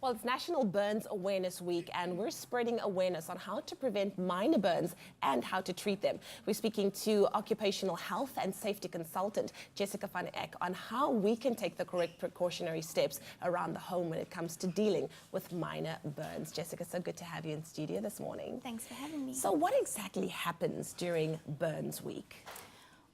Well, it's National Burns Awareness Week, and we're spreading awareness on how to prevent minor burns and how to treat them. We're speaking to occupational health and safety consultant Jessica van Eck on how we can take the correct precautionary steps around the home when it comes to dealing with minor burns. Jessica, so good to have you in studio this morning. Thanks for having me. So what exactly happens during Burns Week?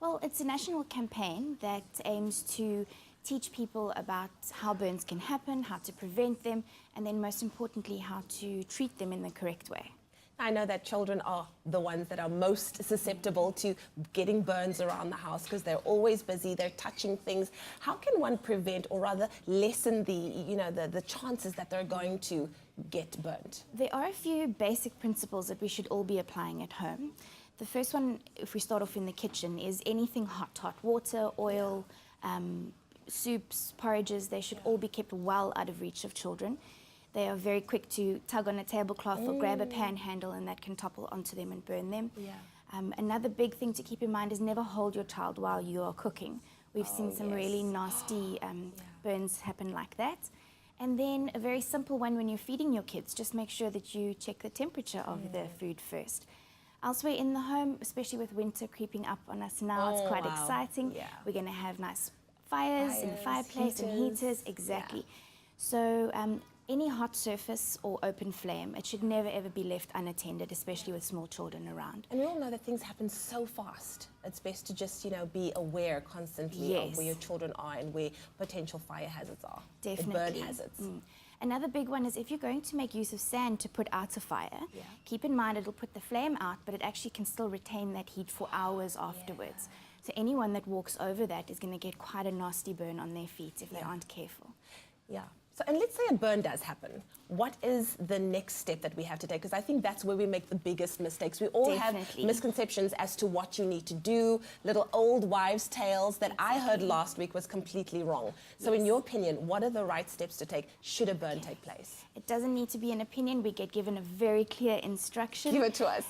Well, it's a national campaign that aims to teach people about how burns can happen, how to prevent them, and then most importantly, how to treat them in the correct way. I know that children are the ones that are most susceptible to getting burns around the house because they're always busy, they're touching things. How can one prevent or rather lessen the chances that they're going to get burnt? There are a few basic principles that we should all be applying at home. The first one, if we start off in the kitchen, is anything hot water, oil, soups, porridges, they should all be kept well out of reach of children. They are very quick to tug on a tablecloth or grab a pan handle, and that can topple onto them and burn them. Another big thing to keep in mind is never hold your child while you are cooking. We've seen some really nasty burns happen like that. And then a very simple one when you're feeding your kids, just make sure that you check the temperature of the food first. Elsewhere in the home, especially with winter creeping up on us now, it's quite exciting. We're going to have nice fires in the fireplace and heaters, exactly. So any hot surface or open flame, it should never ever be left unattended, especially with small children around. And we all know that things happen so fast. It's best to just, be aware constantly of where your children are and where potential fire hazards are. Definitely. Or burn hazards. Another big one is if you're going to make use of sand to put out a fire, keep in mind it'll put the flame out, but it actually can still retain that heat for hours afterwards. So anyone that walks over that is going to get quite a nasty burn on their feet if they aren't careful. So, and let's say a burn does happen. What is the next step that we have to take? Because I think that's where we make the biggest mistakes. We all have misconceptions as to what you need to do, little old wives' tales that I heard last week was completely wrong. So in your opinion, what are the right steps to take should a burn take place? It doesn't need to be an opinion. We get given a very clear instruction. Give it to us,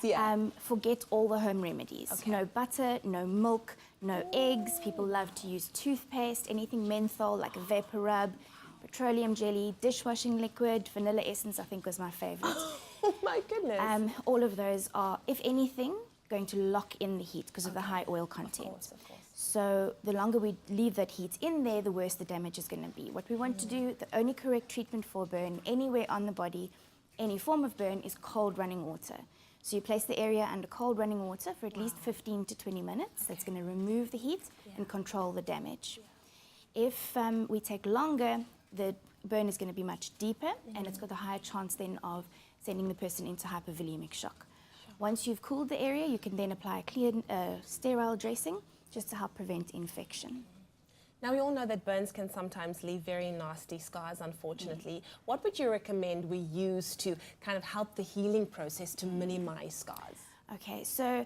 forget all the home remedies. No butter, no milk, no eggs. People love to use toothpaste, anything menthol like a vapor rub, petroleum jelly, dishwashing liquid, vanilla essence, I think was my favorite. Oh my goodness. All of those are, if anything, going to lock in the heat because of the high oil content. Of course. So the longer we leave that heat in there, the worse the damage is going to be. What we want to do, the only correct treatment for burn anywhere on the body, any form of burn, is cold running water. So you place the area under cold running water for at least 15 to 20 minutes. That's going to remove the heat and control the damage. If we take longer, the burn is going to be much deeper and it's got a higher chance then of sending the person into hypovolemic shock. Once you've cooled the area, you can then apply a clean, sterile dressing just to help prevent infection. Now, we all know that burns can sometimes leave very nasty scars, unfortunately. What would you recommend we use to kind of help the healing process to minimize scars? Okay, so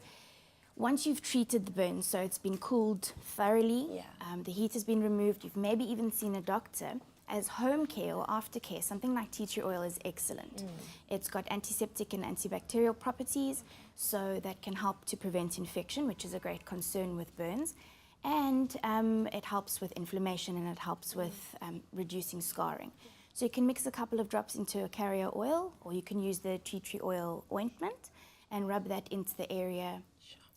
once you've treated the burn, so it's been cooled thoroughly, the heat has been removed, you've maybe even seen a doctor, as home care or aftercare, something like tea tree oil is excellent. It's got antiseptic and antibacterial properties, so that can help to prevent infection, which is a great concern with burns. And it helps with inflammation and it helps with reducing scarring. So you can mix a couple of drops into a carrier oil, or you can use the tea tree oil ointment and rub that into the area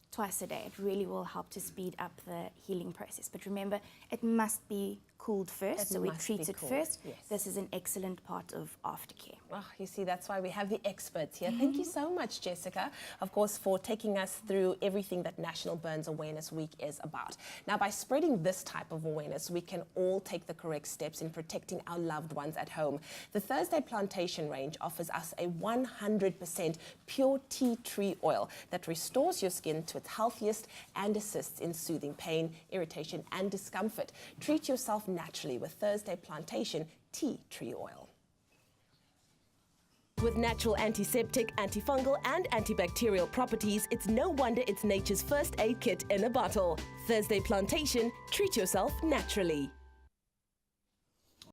twice a day. It really will help to speed up the healing process. But remember, it must be cooled first, so we treat it first. This is an excellent part of aftercare. Oh, you see, that's why we have the experts here. Thank you so much, Jessica, of course, for taking us through everything that National Burns Awareness Week is about. Now, by spreading this type of awareness, we can all take the correct steps in protecting our loved ones at home. The Thursday Plantation range offers us a 100% pure tea tree oil that restores your skin to its healthiest and assists in soothing pain, irritation, and discomfort. Treat yourself naturally with Thursday Plantation Tea Tree Oil. With natural antiseptic, antifungal and antibacterial properties, it's no wonder it's nature's first aid kit in a bottle. Thursday Plantation, treat yourself naturally.